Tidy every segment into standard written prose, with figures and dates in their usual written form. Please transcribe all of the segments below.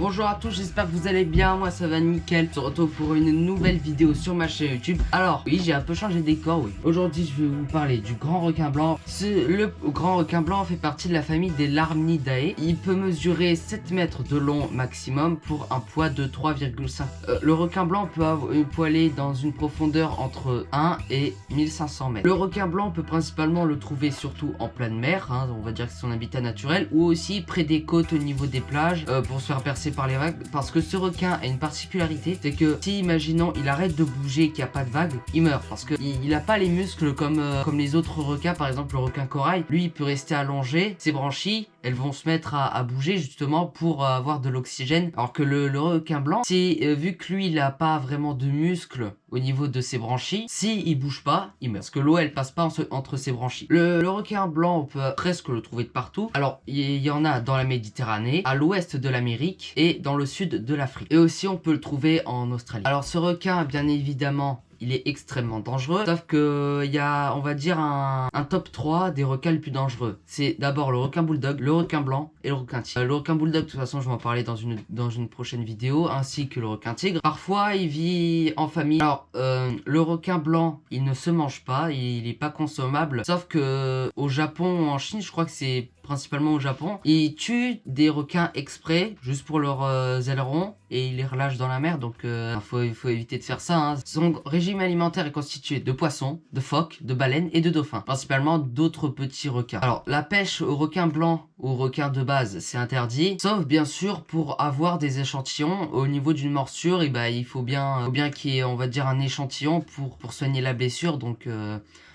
Bonjour à tous, j'espère que vous allez bien, moi ça va nickel. On se retrouve pour une nouvelle vidéo sur ma chaîne YouTube. Alors, oui, j'ai un peu changé de décor, oui. Aujourd'hui, je vais vous parler du grand requin blanc. Le grand requin blanc fait partie de la famille des Larminidae. Il peut mesurer 7 mètres de long maximum pour un poids de 3,5. Le requin blanc peut aller dans une profondeur entre 1 et 1500 mètres. Le requin blanc peut principalement le trouver surtout en pleine mer, hein, on va dire que c'est son habitat naturel, ou aussi près des côtes au niveau des plages pour se faire percer par les vagues, parce que ce requin a une particularité, c'est que si imaginons il arrête de bouger et qu'il n'y a pas de vagues, il meurt parce que il a pas les muscles comme les autres requins. Par exemple le requin corail, lui il peut rester allongé, ses branchies elles vont se mettre à bouger justement pour avoir de l'oxygène, alors que le requin blanc, c'est vu que lui il a pas vraiment de muscles au niveau de ses branchies, si il bouge pas, il meurt parce que l'eau elle passe pas entre ses branchies. Le requin blanc, on peut presque le trouver de partout. Alors il y en a dans la Méditerranée, à l'ouest de l'Amérique et dans le sud de l'Afrique, et aussi on peut le trouver en Australie. Alors ce requin, bien évidemment, il est extrêmement dangereux, sauf que il y a, on va dire, un top 3 des requins les plus dangereux. C'est d'abord le requin bulldog, le requin blanc et le requin tigre. Le requin bulldog, de toute façon, je vais en parler dans une prochaine vidéo, ainsi que le requin tigre. Parfois, il vit en famille. Alors, le requin blanc, il ne se mange pas, il est pas consommable, sauf que au Japon ou en Chine, je crois que c'est principalement au Japon, ils tuent des requins exprès, juste pour leurs ailerons, et ils les relâchent dans la mer, donc faut éviter de faire ça, hein. Son régime alimentaire est constitué de poissons, de phoques, de baleines et de dauphins, principalement d'autres petits requins. Alors, la pêche aux requins blancs, aux requins de base, c'est interdit, sauf bien sûr pour avoir des échantillons. Au niveau d'une morsure, et il faut bien qu'il y ait, on va dire, un échantillon pour soigner la blessure, donc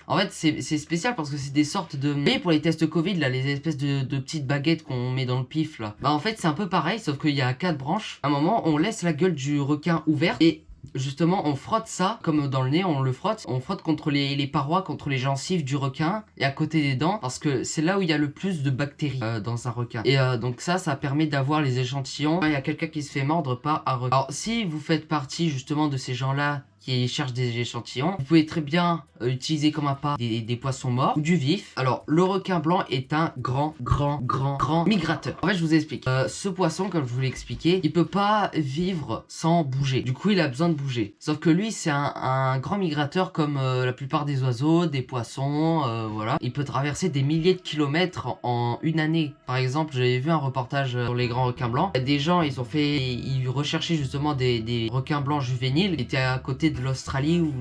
en fait, c'est spécial parce que c'est des sortes de... Vous voyez, pour les tests Covid, là, les espèces de petites baguettes qu'on met dans le pif, là. En fait, c'est un peu pareil, sauf qu'il y a 4 branches. À un moment, on laisse la gueule du requin ouverte et... justement, on frotte ça, comme dans le nez, on frotte contre les parois, contre les gencives du requin et à côté des dents, parce que c'est là où il y a le plus de bactéries dans un requin. Et donc ça permet d'avoir les échantillons. Il y a quelqu'un qui se fait mordre par un requin. Alors, si vous faites partie justement de ces gens-là qui cherchent des échantillons, vous pouvez très bien utiliser comme appât des poissons morts ou du vif. Alors, le requin blanc est un grand migrateur. En fait, je vous explique. Ce poisson, comme je vous l'ai expliqué, il peut pas vivre sans bouger. Du coup, il a besoin de bouger. Sauf que lui, c'est un grand migrateur comme la plupart des oiseaux, des poissons, voilà. Il peut traverser des milliers de kilomètres en une année. Par exemple, j'avais vu un reportage sur les grands requins blancs. Des gens, ils recherchaient justement des requins blancs juvéniles qui étaient à côté de l'Australie ou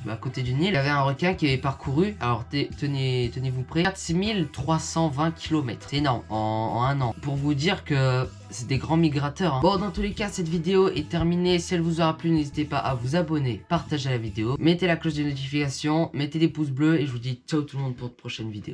à côté du Nil. Il y avait un requin qui avait parcouru, alors tenez-vous prêts, 4320 km. C'est énorme, en un an. Pour vous dire que c'est des grands migrateurs, hein. Bon, dans tous les cas, cette vidéo est terminée. Si elle vous aura plu, n'hésitez pas à vous abonner, partager la vidéo, mettez la cloche de notification, mettez des pouces bleus et je vous dis ciao tout le monde pour de prochaines vidéos.